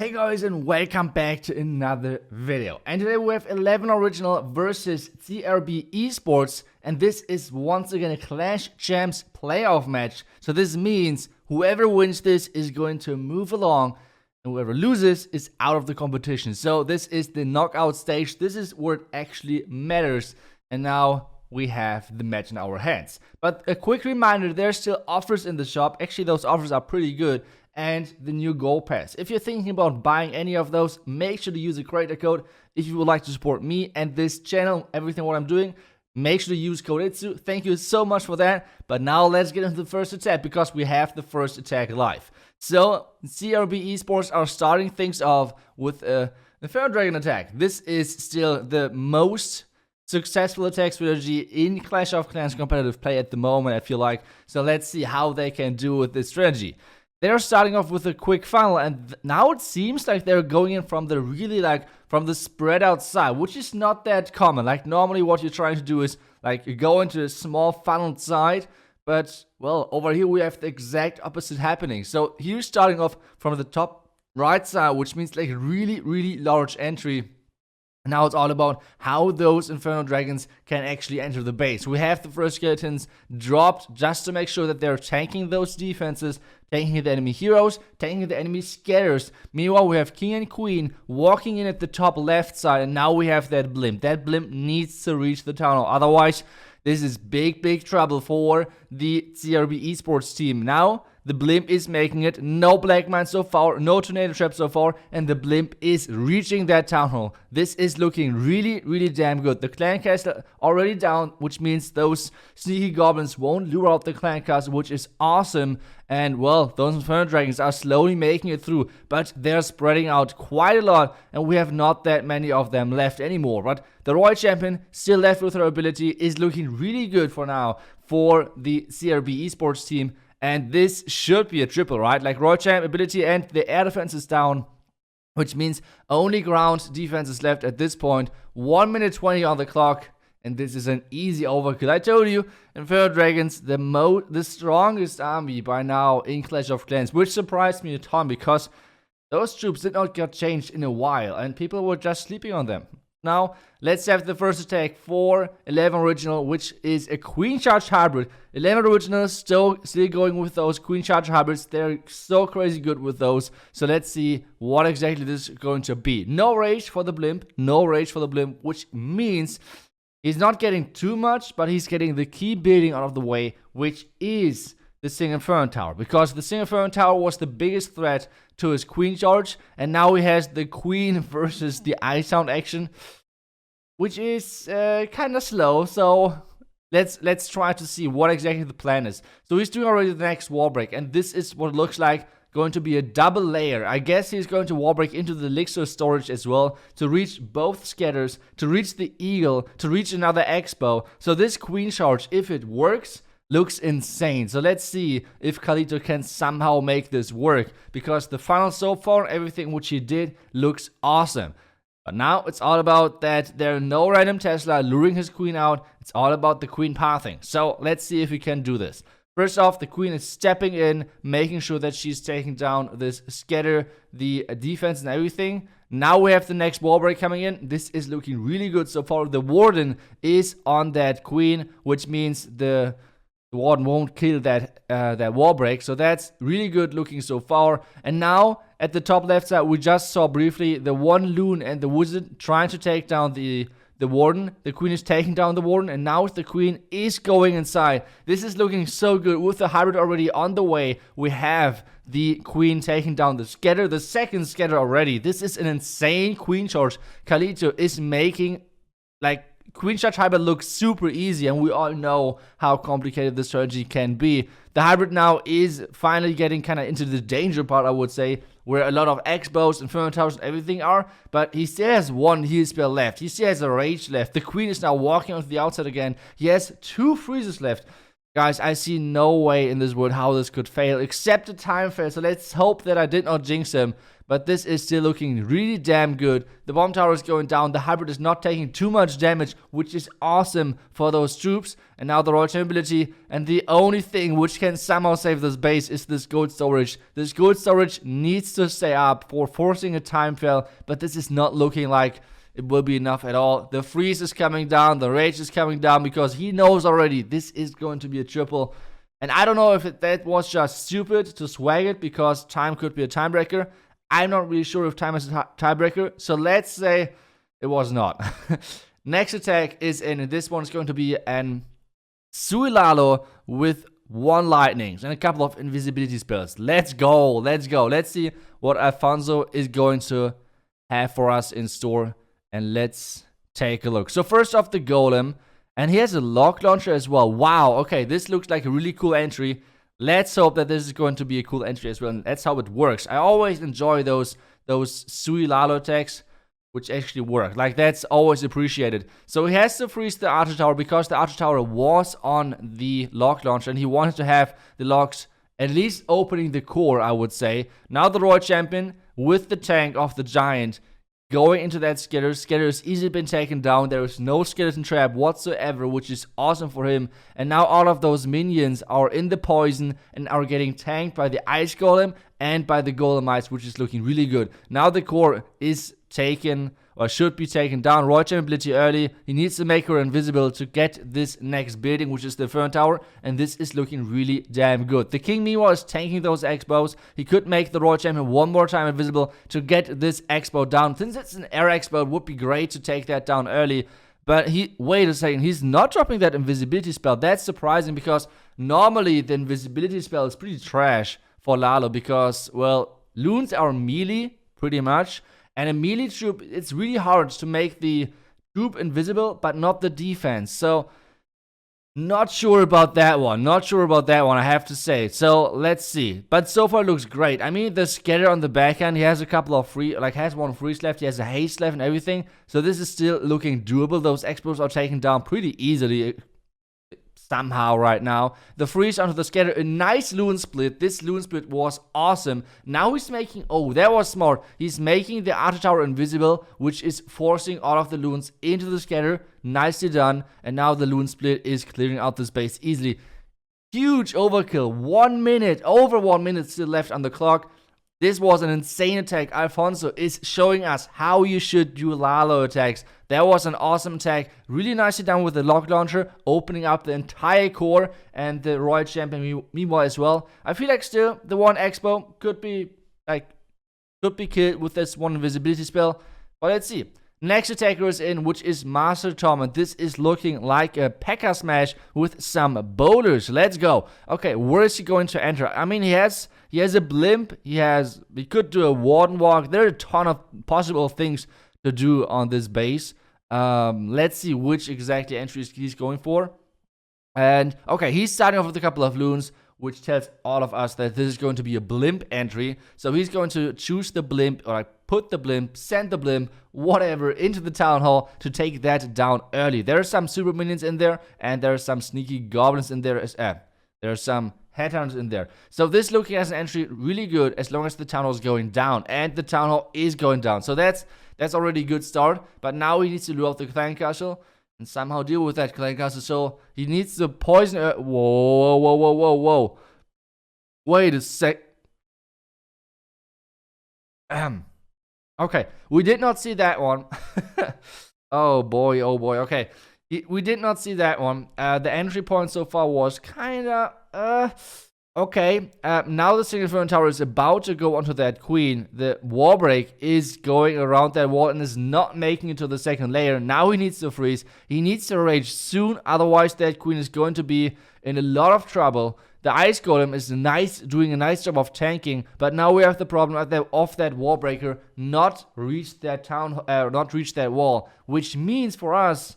Hey guys, and welcome back to another video. And today we have 11 Original versus CRB Esports, and this is once again a Clash Champs playoff match. So this means whoever wins this is going to move along, and whoever loses is out of the competition. So this is the knockout stage. This is where it actually matters. And now we have the match in our hands. But a quick reminder, there's still offers in the shop. Actually, those offers are pretty good. And the new Gold Pass. If you're thinking about buying any of those, make sure to use the creator code if you would like to support me and this channel, everything what I'm doing. Make sure to use code ITSU. Thank you so much for that. But now let's get into the first attack because we have the first attack live. So CRB Esports are starting things off with a Infernodrags attack. This is still the most successful attack strategy in Clash of Clans competitive play at the moment, I feel like. So let's see how they can do with this strategy. They're starting off with a quick funnel, and now it seems like they're going in from the from the spread out side, which is not that common. Like normally what you're trying to do is like you go into a small funneled side, but well, over here we have the exact opposite happening. So here's starting off from the top right side, which means like a really large entry. Now it's all about how those Infernodrags can actually enter the base. We have the first skeletons dropped just to make sure that they're tanking those defenses, tanking the enemy heroes, tanking the enemy scatters. Meanwhile, we have King and Queen walking in at the top left side, and now we have that blimp. That blimp needs to reach the tunnel. Otherwise, this is big trouble for the CRB Esports team. Now, the blimp is making it. No black mine so far, no tornado trap so far, and the blimp is reaching that town hall. This is looking really damn good. The clan castle already down, which means those sneaky goblins won't lure out the clan castle, which is awesome. And well, those Infernodrags are slowly making it through, but they're spreading out quite a lot, and we have not that many of them left anymore. But the Royal Champion, still left with her ability, is looking really good for now for the CRB Esports team. And this should be a triple, right? Like Royal Champ ability and the air defense is down, which means only ground defense is left at this point. 1 minute 20 on the clock, and this is an easy overkill. I told you, Infernodrags, the strongest army by now in Clash of Clans, which surprised me a ton because those troops did not get changed in a while, and people were just sleeping on them. Now, let's have the first attack for 11 Original, which is a Queen Charge Hybrid. 11 Original still going with those Queen Charge Hybrids. They're so crazy good with those. So let's see what exactly this is going to be. No rage for the blimp. No rage for the blimp, which means he's not getting too much, but he's getting the key building out of the way, which is the Sing Inferno Tower. Because the Sing Inferno Tower was the biggest threat to his Queen Charge, and now he has the Queen versus the Ice Sound action, which is kind of slow. So let's try to see what exactly the plan is. So he's doing already the next wall break, and this is what it looks like, going to be a double layer. I guess he's going to wall break into the elixir storage as well to reach both scatters, to reach the eagle, to reach another expo. So this Queen Charge, if it works, looks insane. So let's see if Kalito can somehow make this work, because the funnel so far, everything which he did looks awesome. But now it's all about that there are no random Tesla luring his queen out. It's all about the queen pathing. So let's see if we can do this. First off, the queen is stepping in, making sure that she's taking down this scatter, the defense and everything. Now we have the next wall break coming in. This is looking really good so far. The warden is on that queen, which means the warden won't kill that wall break. So that's really good looking so far. And now at the top left side, we just saw briefly the one loon and the wizard trying to take down the warden. The queen is taking down the warden, and now the queen is going inside. This is looking so good with the hybrid already on the way. We have the queen taking down the scatter, the second scatter already. This is an insane queen charge. Kalito is making like Queen Charge Hybrid looks super easy, and we all know how complicated this strategy can be. The hybrid now is finally getting kind of into the danger part, I would say, where a lot of Expos, Inferno Towers, and everything are, but he still has one heal spell left. He still has a rage left. The queen is now walking onto the outside again. He has 2 freezes left. Guys, I see no way in this world how this could fail, except the time fail, so let's hope that I did not jinx him. but this is still looking really damn good. The bomb tower is going down. The hybrid is not taking too much damage, which is awesome for those troops. And now the royal champion ability, and the only thing which can somehow save this base is this gold storage. This gold storage needs to stay up for forcing a time fail, but this is not looking like it will be enough at all. The freeze is coming down, the rage is coming down, because he knows already this is going to be a triple. And I don't know if that was just stupid to swag it, because time could be a tiebreaker. I'm not really sure if time is a tiebreaker, so let's say it was not. Next attack is in, and this one is going to be an Zap Lalo with 1 lightnings and a couple of invisibility spells. Let's go, let's go. Let's see what Alfonso is going to have for us in store. And let's take a look. So first off, the golem. And he has a lock launcher as well. Wow, okay, this looks like a really cool entry. Let's hope that this is going to be a cool entry as well. And that's how it works. I always enjoy those Zap Lalo attacks, which actually work. Like, that's always appreciated. So he has to freeze the Archer Tower because the Archer Tower was on the lock launcher. And he wanted to have the locks at least opening the core, I would say. Now the Royal Champion with the tank of the Giant going into that Skitter. Skitter has easily been taken down. There is no skeleton trap whatsoever, which is awesome for him. And now all of those minions are in the poison and are getting tanked by the Ice Golem and by the Golemites, which is looking really good. Now the core is taken, or should be taken down. Royal Champion ability early. He needs to make her invisible to get this next building, which is the Inferno Tower. And this is looking really damn good. The King, meanwhile, is tanking those X-Bows. He could make the Royal Champion one more time invisible to get this X-Bow down. Since it's an air X-Bow, it would be great to take that down early. But wait a second, he's not dropping that invisibility spell. That's surprising, because normally the invisibility spell is pretty trash for Lalo, because, well, loons are melee, pretty much. And a melee troop, it's really hard to make the troop invisible, but not the defense. So, not sure about that one. Not sure about that one, I have to say. So, let's see. But so far, it looks great. I mean, the Scatter on the backhand, he has a couple of has 1 freeze left. He has a haste left and everything. So, this is still looking doable. Those X-Bows are taken down pretty easily. Somehow right now. The freeze onto the Scatter, a nice loon split. This loon split was awesome. Now he's making, oh, that was smart. He's making the Archer Tower invisible, which is forcing all of the loons into the Scatter. Nicely done. And now the loon split is clearing out the space easily. Huge overkill. 1 minute, over 1 minute still left on the clock. This was an insane attack. Alfonso is showing us how you should do Lalo attacks. That was an awesome attack. Really nicely done with the lock launcher, opening up the entire core, and the Royal Champion meanwhile as well. I feel like still the 1 Expo could be killed with this 1 invisibility spell. But let's see. Next attacker is in, which is Master Tom, and this is looking like a Pekka Smash with some boulders. Let's go. Okay, where is he going to enter? I mean, he has a blimp. He could do a Warden Walk. There are a ton of possible things to do on this base. Let's see which exactly entries he's going for. And okay, he's starting off with a couple of loons, which tells all of us that this is going to be a blimp entry. So he's going to choose the blimp, or put the blimp, send the blimp, whatever, into the town hall to take that down early. There are some super minions in there, and there are some sneaky goblins in there. There are some headhunters in there. So this looking as an entry really good, as long as the town hall is going down, and the town hall is going down. So that's already a good start. But now he needs to lure out the clan castle and somehow deal with that clan castle. So he needs to poison. Whoa. Wait a sec. Okay, we did not see that one. Oh boy. Okay, we did not see that one. The entry point so far was kinda okay. Now the single Inferno Tower is about to go onto that queen. The wall break is going around that wall and is not making it to the second layer. Now he needs to freeze. He needs to rage soon, otherwise that queen is going to be in a lot of trouble. The Ice Golem is doing a nice job of tanking, but now we have the problem of that wall breaker not reach that wall, which means for us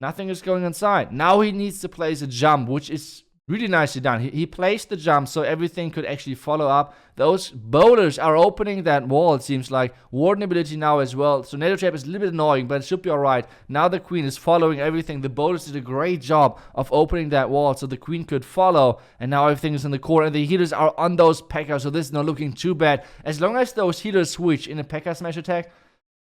nothing is going inside. Now he needs to place a jump, which is Really nicely done. He placed the jump so everything could actually follow up. Those boulders are opening that wall, it seems like. Warden ability now as well. Tornado trap is a little bit annoying, but it should be alright. Now the queen is following everything. The boulders did a great job of opening that wall so the queen could follow. And now everything is in the core, and the healers are on those Pekka, so this is not looking too bad. As long as those healers switch in a Pekka Smash attack,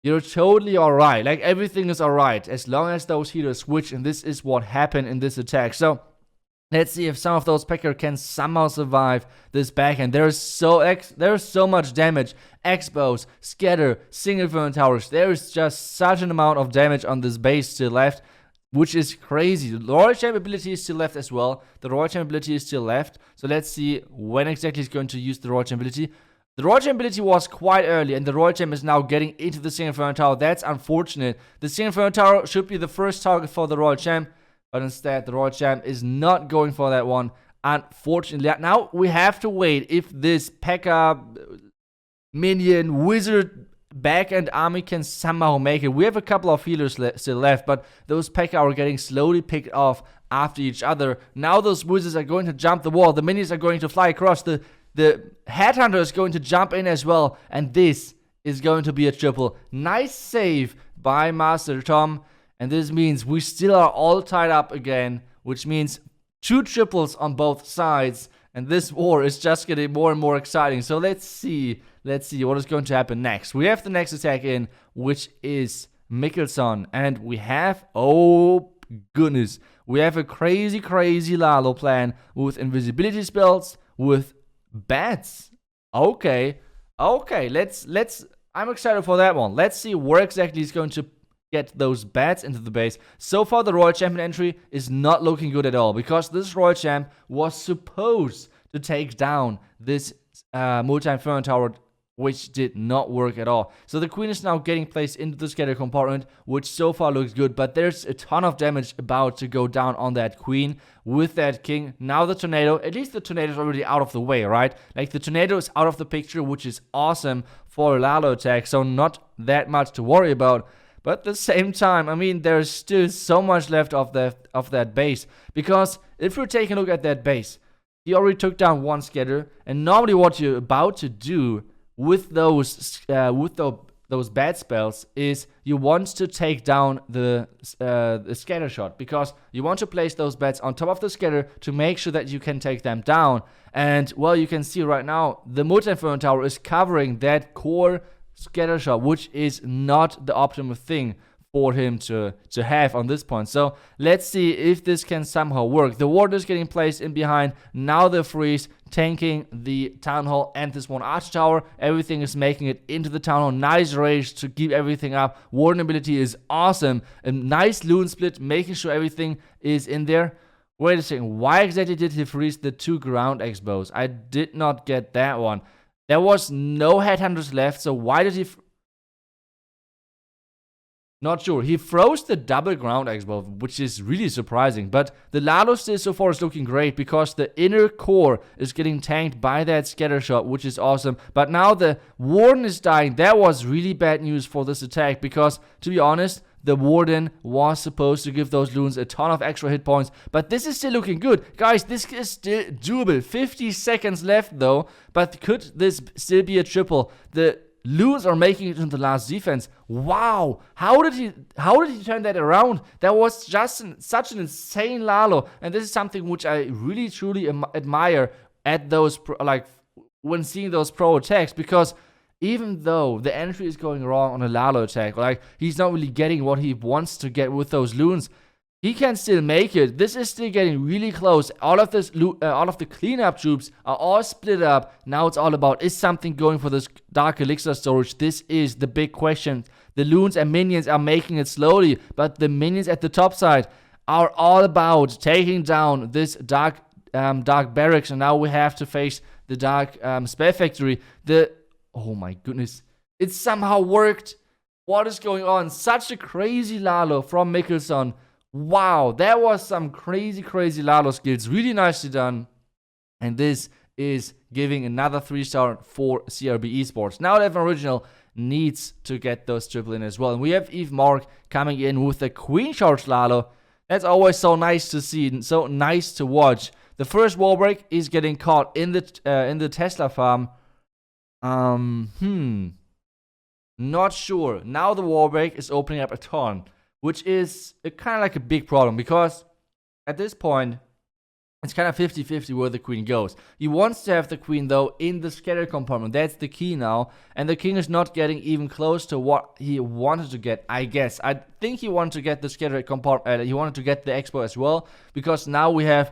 you're totally alright. Like, everything is alright as long as those healers switch, and this is what happened in this attack. So let's see if some of those Pekka can somehow survive this backhand. There's so much damage. Expos, scatter, single Inferno towers. There is just such an amount of damage on this base still left, which is crazy. The Royal Champ ability is still left as well. The Royal Champ ability is still left. So let's see when exactly he's going to use the Royal Champ ability. The Royal Champ ability was quite early, and the Royal Champ is now getting into the Single Inferno Tower. That's unfortunate. The Single Inferno Tower should be the first target for the Royal Champ, but instead the Royal Champ is not going for that one, unfortunately. Now we have to wait if this Pekka minion wizard back-end army can somehow make it. We have a couple of healers still left, but those Pekka are getting slowly picked off after each other. Now those wizards are going to jump the wall. The minions are going to fly across. The headhunter is going to jump in as well, and this is going to be a triple. Nice save by Master Tom, and this means we still are all tied up again, which means 2 triples on both sides, and this war is just getting more and more exciting. So let's see what is going to happen next. We have the next attack in, which is Mikkelson, and we have, oh goodness, we have a crazy Lalo plan with invisibility spells, with bats. Okay, let's I'm excited for that one. Let's see where exactly he's going to get those bats into the base. So far the Royal Champion entry is not looking good at all, because this Royal Champ was supposed to take down this multi-Inferno Tower, which did not work at all. So the queen is now getting placed into the scatter compartment, which so far looks good, but there's a ton of damage about to go down on that queen with that king. Now the tornado, at least the tornado is already out of the way, right? Like, the tornado is out of the picture, which is awesome for a Lalo attack, so not that much to worry about. But at the same time, I mean, there's still so much left of that base, because if we're taking a look at that base, he already took down one scatter, and normally what you're about to do with those bad spells is you want to take down the scatter shot, because you want to place those bats on top of the scatter to make sure that you can take them down. And well, you can see right now the multi-Inferno Tower is covering that core scatter shot, which is not the optimal thing for him to have on this point. So let's see if this can somehow work. The warden is getting placed in behind. Now the freeze tanking the town hall and this one arch tower. Everything is making it into the town hall. Nice rage to keep everything up. Warden ability is awesome. A nice loon split, making sure everything is in there. Wait a second, why exactly did he freeze the 2 ground expos? I did not get that one. There was no headhunters left, so why did he... Not sure. He froze the double ground expo, which is really surprising. But the Lalo still so far is looking great, because the inner core is getting tanked by that scatter shot, which is awesome. But now the Warden is dying. That was really bad news for this attack, because, to be honest, the Warden was supposed to give those loons a ton of extra hit points. But this is still looking good. Guys, this is still doable. 50 seconds left, though. But could this still be a triple? The loons are making it into the last defense. Wow, how did he turn that around? That was just such an insane Lalo, and this is something which I really truly admire at those when seeing those pro attacks, because even though the entry is going wrong on a Lalo attack, like, he's not really getting what he wants to get with those loons, he can still make it. This is still getting really close. All of the cleanup troops are all split up. Now it's all about, is something going for this Dark Elixir storage? This is the big question. The loons and minions are making it slowly, but the minions at the top side are all about taking down this dark barracks, and now we have to face the dark spare factory. Oh my goodness, it somehow worked. What is going on? Such a crazy Lalo from Mikkelson. Wow, that was some crazy Lalo skills. Really nicely done. And this is giving another 3-star for CRB Esports. Now Evan Original needs to get those triple in as well. And we have Eve Mark coming in with the Queen Charge Lalo. That's always so nice to see and so nice to watch. The first wall break is getting caught in the Tesla farm. Not sure. Now the wall break is opening up a ton, which is kind of like a big problem because at this point, it's kind of 50-50 where the queen goes. He wants to have the queen, though, in the scatter compartment. That's the key now. And the king is not getting even close to what he wanted to get, I guess. I think he wanted to get the scatter compartment. He wanted to get the expo as well. Because now we have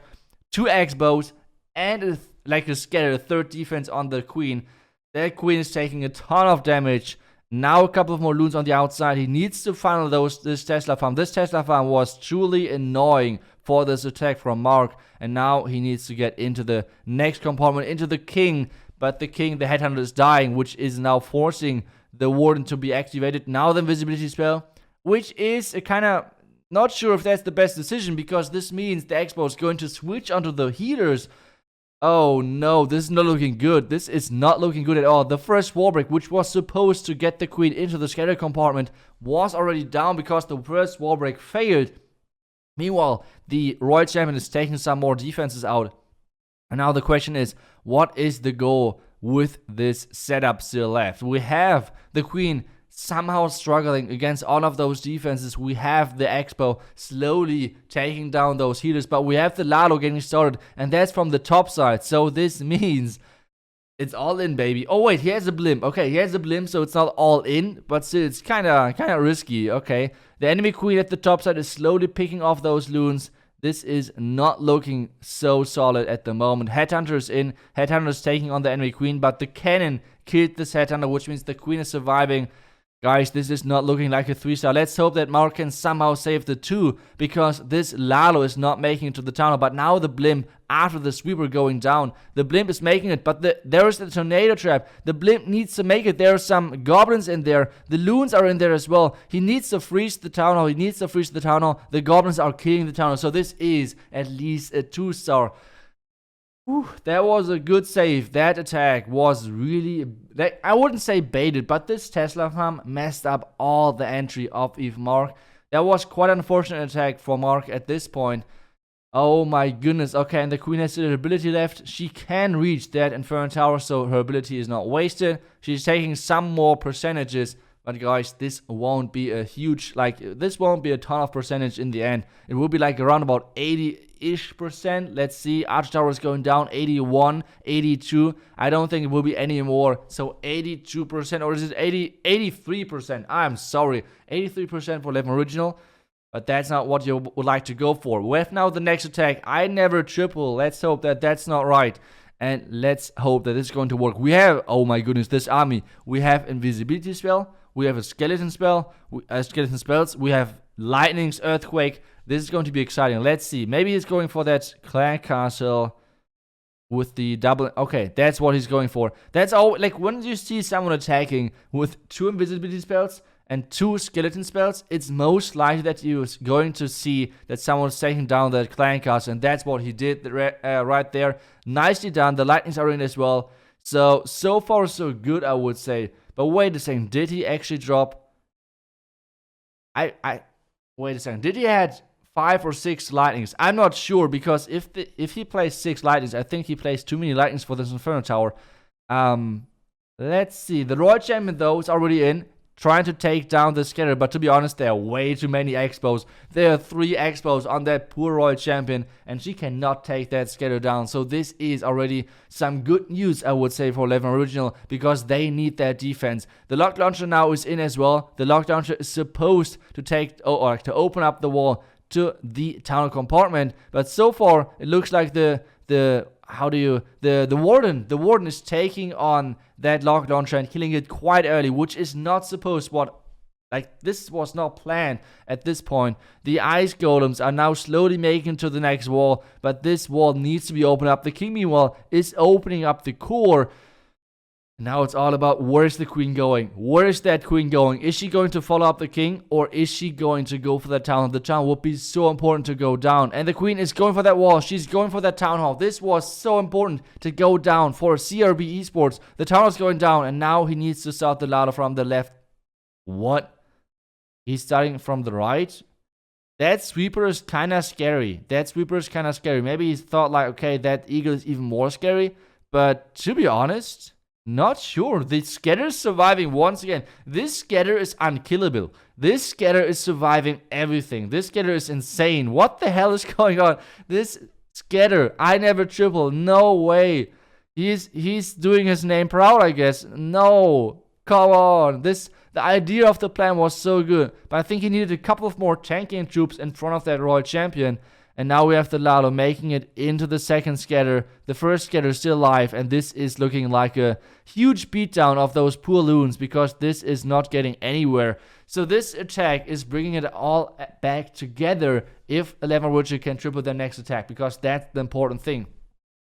2 expos and a scatter, third defense on the queen. That queen is taking a ton of damage. Now a couple of more loons on the outside. He needs to final this Tesla farm. This Tesla farm was truly annoying for this attack from Mark. And now he needs to get into the next compartment, into the king. But the king, the headhunter, is dying, which is now forcing the warden to be activated. Now the invisibility spell, which is a kind of not sure if that's the best decision, because this means the expo is going to switch onto the healers. Oh no, this is not looking good. This is not looking good at all. The first wall break, which was supposed to get the queen into the scatter compartment, was already down because the first wall break failed. Meanwhile, the royal champion is taking some more defenses out. And now the question is, what is the goal with this setup still left? We have the queen somehow struggling against all of those defenses. We have the expo slowly taking down those healers, but we have the Lalo getting started, and that's from the top side. So this means it's all in, baby. Oh wait, he has a blimp. Okay, he has a blimp, so it's not all in, but still it's kind of risky. Okay, the enemy queen at the top side is slowly picking off those loons. This is not looking so solid at the moment. Headhunter is in. Headhunter is taking on the enemy queen, but the cannon killed this headhunter, which means the queen is surviving. Guys, this is not looking like a 3-star. Let's hope that Mark can somehow save the 2, because this Lalo is not making it to the tunnel. But now the blimp, after the sweeper going down, the blimp is making it. But there is the tornado trap. The blimp needs to make it. There are some goblins in there. The loons are in there as well. He needs to freeze the town hall. The goblins are killing the town hall. So this is at least a 2-star. That was a good save. That attack was really, I wouldn't say baited, but this Tesla farm messed up all the entry of Eve Mark. That was quite an unfortunate attack for Mark at this point. Oh my goodness. Okay, and the queen has still ability left. She can reach that Inferno Tower, so her ability is not wasted. She's taking some more percentages, but guys, this won't be a huge, this won't be a ton of percentage in the end. It will be like around about 80-ish%. Let's see, Arch Tower is going down, 81, 82. I don't think it will be any more. So 82%, or is it 83%? I'm sorry, 83% for 11 original. But that's not what you would like to go for. We have now the next attack. I never triple. Let's hope that that's not right. And let's hope that it's going to work. We have, oh my goodness, this army. We have invisibility spell. We have a skeleton spell. Skeleton spells. We have lightning's earthquake. This is going to be exciting. Let's see. Maybe he's going for that clan castle with the double. Okay, that's what he's going for. That's all. Like, when you see someone attacking with 2 invisibility spells and 2 skeleton spells, it's most likely that you're going to see that someone's taking down that clan castle, and that's what he did right there. Nicely done. The lightnings are in as well. So far so good, I would say. But wait a second, did he actually drop? Wait a second. Did he had 5 or 6 lightnings? I'm not sure, because if he plays 6 lightnings, I think he plays too many lightnings for this Inferno Tower. Let's see. The Royal Champion, though, is already in, trying to take down the scatter, but to be honest, there are way too many expos. There are 3 expos on that poor Royal Champion, and she cannot take that scatter down. So this is already some good news, I would say, for 11 original, because they need that defense. The lock launcher now is in as well. The lock launcher is supposed to to open up the wall to the tunnel compartment, but so far it looks like the warden is taking on that lock launcher and killing it quite early, which is not supposed this was not planned at this point. The ice golems are now slowly making to the next wall, but this wall needs to be opened up. The king, meanwhile, is opening up the core. Now it's all about, where's the queen going? Where is that queen going? Is she going to follow up the king, or is she going to go for that town hall? The town would be so important to go down. And the queen is going for that wall. She's going for that town hall. This was so important to go down for CRB Esports. The town hall is going down, and now he needs to start the Lalo from the left. What? He's starting from the right? that sweeper is kind of scary. Maybe he thought like, okay, that eagle is even more scary. But to be honest, not sure. The scatter is surviving once again. This scatter is unkillable. This scatter is surviving everything. This scatter is insane. What the hell is going on? This scatter, I never triple. No way. He's doing his name proud, I guess. No. Come on. The idea of the plan was so good. But I think he needed a couple of more tanking troops in front of that Royal Champion. And now we have the Lalo making it into the second scatter. The first scatter is still alive, and this is looking like a huge beatdown of those poor loons because this is not getting anywhere. So this attack is bringing it all back together if 11 Original can triple their next attack, because that's the important thing.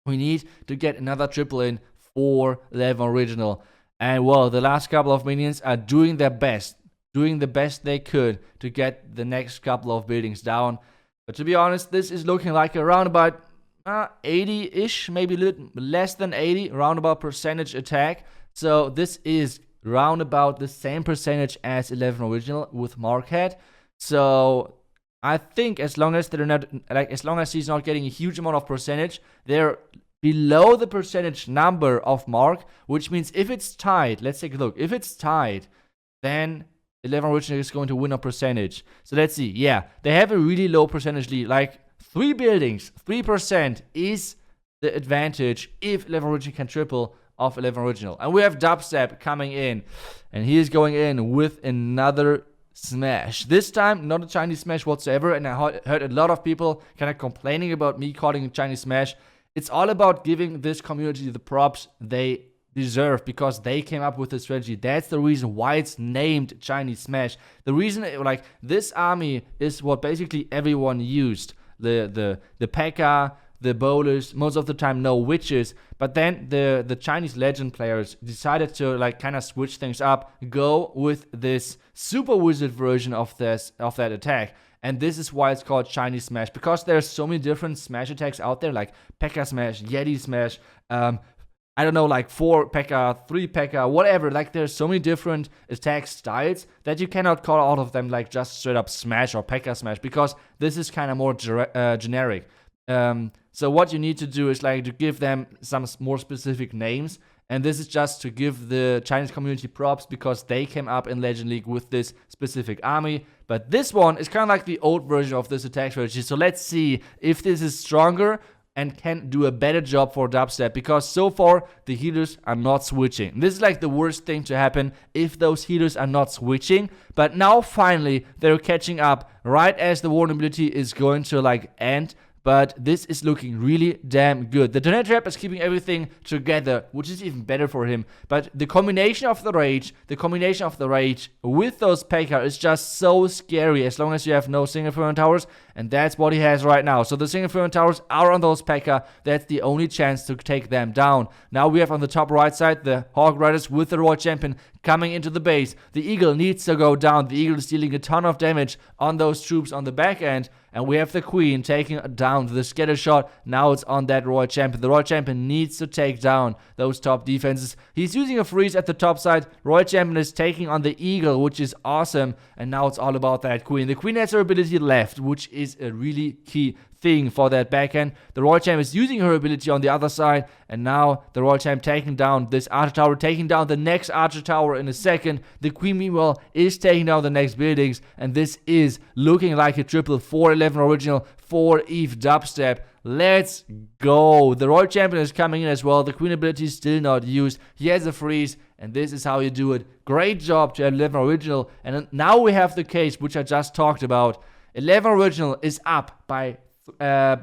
We need to get another triple in for 11 Original. And well, the last couple of minions are doing their best, doing the best they could to get the next couple of buildings down. But to be honest, this is looking like around about 80-ish, maybe a little less than 80, roundabout percentage attack. So this is round about the same percentage as 11 Original with Markhead. So I think as long as he's not getting a huge amount of percentage, they're below the percentage number of Mark, which means if it's tied, let's take a look. If it's tied, then 11 Original is going to win on percentage. So let's see. Yeah, they have a really low percentage lead. Like 3 buildings, 3% is the advantage if 11 Original can triple off 11 Original. And we have Dubstep coming in. And he is going in with another smash. This time, not a Chinese smash whatsoever. And I heard a lot of people kind of complaining about me calling it Chinese smash. It's all about giving this community the props they deserve because they came up with the strategy. That's the reason why it's named Chinese Smash. The reason, like, this army is what basically everyone used. The Pekka, the bowlers, most of the time no witches. But then the Chinese legend players decided to like kind of switch things up, go with this super wizard version of that attack. And this is why it's called Chinese Smash, because there's so many different smash attacks out there, like Pekka Smash, Yeti Smash, I don't know, like 4 Pekka, 3 Pekka, whatever. Like, there's so many different attack styles that you cannot call all of them like just straight up Smash or Pekka Smash, because this is kind of more generic. So what you need to do is like to give them some more specific names. And this is just to give the Chinese community props because they came up in Legend League with this specific army. But this one is kind of like the old version of this attack strategy. So let's see if this is stronger and can do a better job for Dubstep, because so far the healers are not switching. This is like the worst thing to happen if those healers are not switching. But now finally they're catching up right as the vulnerability is going to like end. But this is looking really damn good. The Tornado Trap is keeping everything together, which is even better for him. But the combination of the rage with those Pekka is just so scary as long as you have no single Inferno Towers. And that's what he has right now. So the single Inferno Towers are on those Pekka. That's the only chance to take them down. Now we have on the top right side the Hawk Riders with the Royal Champion coming into the base. The Eagle needs to go down. The Eagle is dealing a ton of damage on those troops on the back end. And we have the Queen taking down the scatter shot. Now it's on that Royal Champion. The Royal Champion needs to take down those top defenses. He's using a freeze at the top side. Royal Champion is taking on the Eagle, which is awesome. And now it's all about that Queen. The Queen has her ability left, which is a really key thing for that backhand. The Royal Champ is using her ability on the other side, and now the Royal Champ taking down this Archer Tower, taking down the next Archer Tower in a second. The Queen, meanwhile, is taking down the next buildings, and this is looking like a triple for 11 Original, for Eve Dubstep. Let's go. The Royal Champion is coming in as well. The Queen ability is still not used. He has a freeze, and this is how you do it. Great job to 11 Original. And now we have the case, which I just talked about. 11 Original is up by 3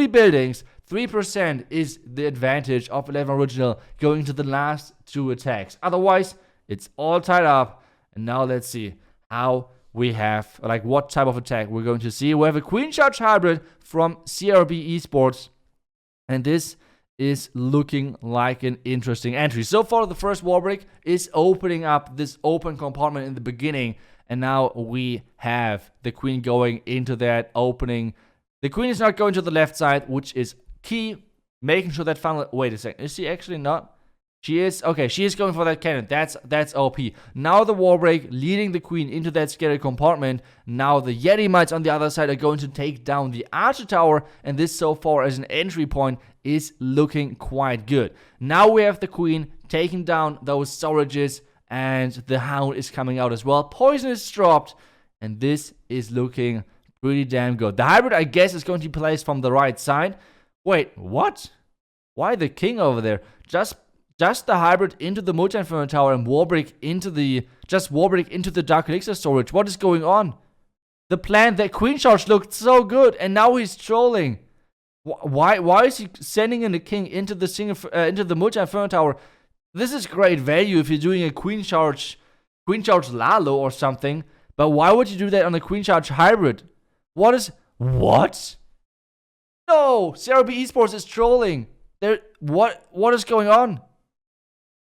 buildings. 3% is the advantage of 11 Original going to the last 2 attacks. Otherwise, it's all tied up. And now let's see how we have, like, what type of attack we're going to see. We have a Queen Charge Hybrid from CRB Esports. And this is looking like an interesting entry. So far, the first wall break is opening up this open compartment in the beginning. And now we have the Queen going into that opening. The Queen is not going to the left side, which is key. Making sure that funnel... Wait a second. Is she actually not? She is going for that cannon. That's OP. Now the Warbreak leading the queen into that scary compartment. Now the Yeti Mites on the other side are going to take down the Archer Tower, and this so far as an entry point is looking quite good. Now we have the queen taking down those storages, and the Hound is coming out as well. Poison is dropped, and this is looking pretty damn good. The hybrid, I guess, is going to be placed from the right side. Wait, what? Why the king over there? Just the hybrid into the Multi-Inferno Tower and Warbreak into the Dark Elixir storage. What is going on? The plan, that Queen Charge looked so good, and now he's trolling. Why is he sending in the king into the Multi-Inferno Tower? This is great value if you're doing a Queen Charge Lalo or something. But why would you do that on a Queen Charge hybrid? What? No, CRB Esports is trolling. What is going on?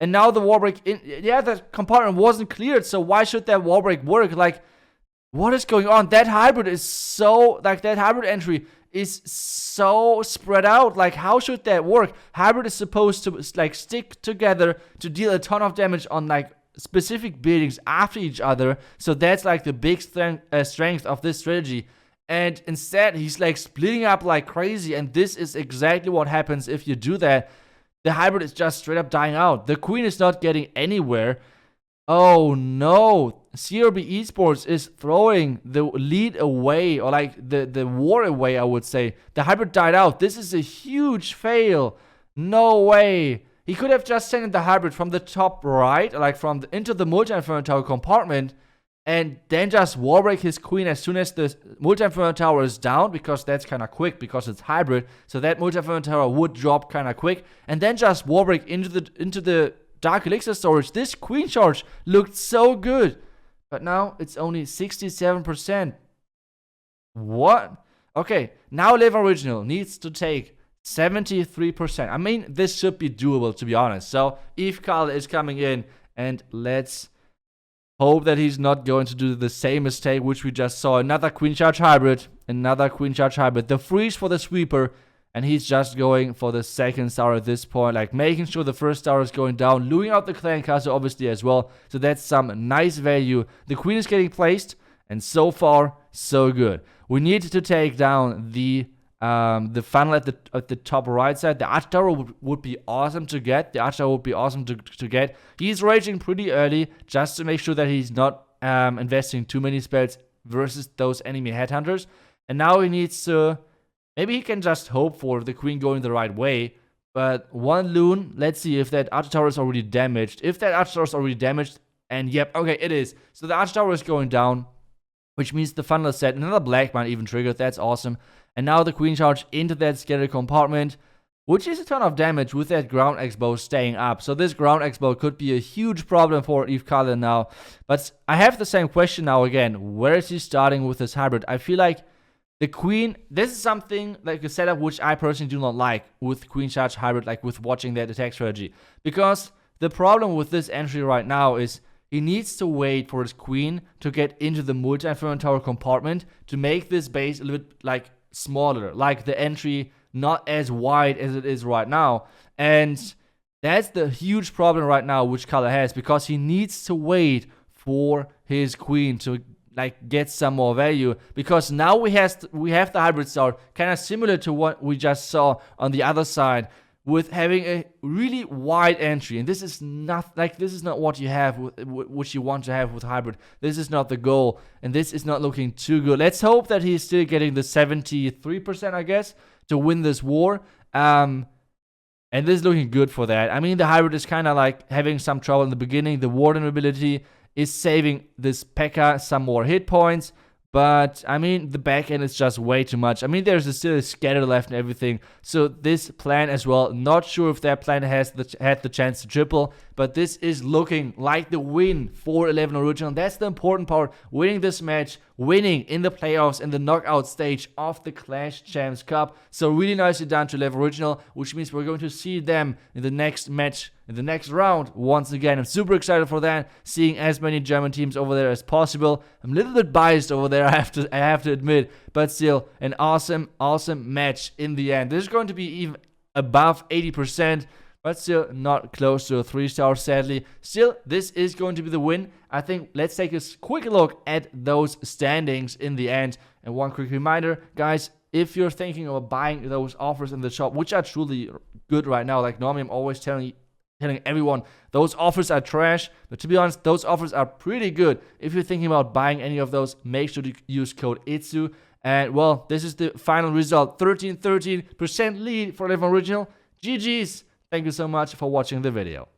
And now the Warbreak the compartment wasn't cleared, so why should that Warbreak work? Like, what is going on? That hybrid entry is so spread out. Like, how should that work? Hybrid is supposed to like stick together to deal a ton of damage on like specific buildings after each other. So that's like the big strength of this strategy. And instead, he's like splitting up like crazy, and this is exactly what happens if you do that. The hybrid is just straight up dying out. The queen is not getting anywhere. Oh no. CRB Esports is throwing the lead away, or like the war away, I would say. The hybrid died out. This is a huge fail. No way. He could have just sent the hybrid from the top right, like into the Multi-Inferno Tower compartment, and then just Warbreak his queen as soon as the Multi-Inferno Tower is down, because that's kind of quick because it's hybrid. So that Multi-Inferno Tower would drop kind of quick, and then just Warbreak into the Dark Elixir storage. This Queen Charge looked so good, but now it's only 67%. What? Okay, now Live Original needs to take 73%. I mean, this should be doable, to be honest. So Eve Carl is coming in, and let's hope that he's not going to do the same mistake which we just saw. Another Queen Charge hybrid. The freeze for the sweeper, and he's just going for the second star at this point, like making sure the first star is going down, looting out the clan castle obviously as well. So that's some nice value. The queen is getting placed, and so far so good. We need to take down the funnel at the top right side. The Archer Tower would be awesome to get. He's raging pretty early just to make sure that he's not investing too many spells versus those enemy headhunters. And now he needs to, maybe he can just hope for the queen going the right way. But one loon, let's see if that Archer Tower is already damaged. If that Archer Tower is already damaged, and yep, okay, it is. So the Archer Tower is going down, which means the funnel is set. Another black mine even triggered. That's awesome. And now the Queen Charge into that scary compartment, which is a ton of damage with that ground expo staying up. So this ground expo could be a huge problem for Eve Carlin now. But I have the same question now again. Where is he starting with this hybrid? I feel like the Queen, this is something like a setup which I personally do not like with Queen Charge hybrid, like with watching that attack strategy. Because the problem with this entry right now is he needs to wait for his queen to get into the Multi-Inferno Tower compartment to make this base a little bit like smaller, like the entry not as wide as it is right now. And that's the huge problem right now which Color has, because he needs to wait for his queen to like get some more value, because now we have the hybrid star kind of similar to what we just saw on the other side, with having a really wide entry. And this is not what you have what you want to have with hybrid. This is not the goal, and this is not looking too good. Let's hope that he's still getting the 73%, I guess, to win this war. And this is looking good for that. I mean, the hybrid is kind of like having some trouble in the beginning. The Warden ability is saving this Pekka some more hit points. But, I mean, the back end is just way too much. I mean, there's still a scatter left and everything. So this plan as well, not sure if that plan had the chance to triple. But this is looking like the win for 11 Original. That's the important part. Winning this match, winning in the playoffs in the knockout stage of the Clash Champs Cup. So really nicely done to 11 Original, which means we're going to see them in the next match, in the next round once again. I'm super excited for that, seeing as many German teams over there as possible. I'm a little bit biased over there, I have to admit, but still an awesome match in the end. This is going to be even above 80%. but still not close to a 3-star, sadly. Still, this is going to be the win. I think let's take a quick look at those standings in the end. And one quick reminder, guys, if you're thinking of buying those offers in the shop, which are truly good right now, like normally I'm always telling everyone those offers are trash, but to be honest, those offers are pretty good. If you're thinking about buying any of those, make sure to use code ITSU. And well, this is the final result, 13% lead for 11 original. GG's. Thank you so much for watching the video.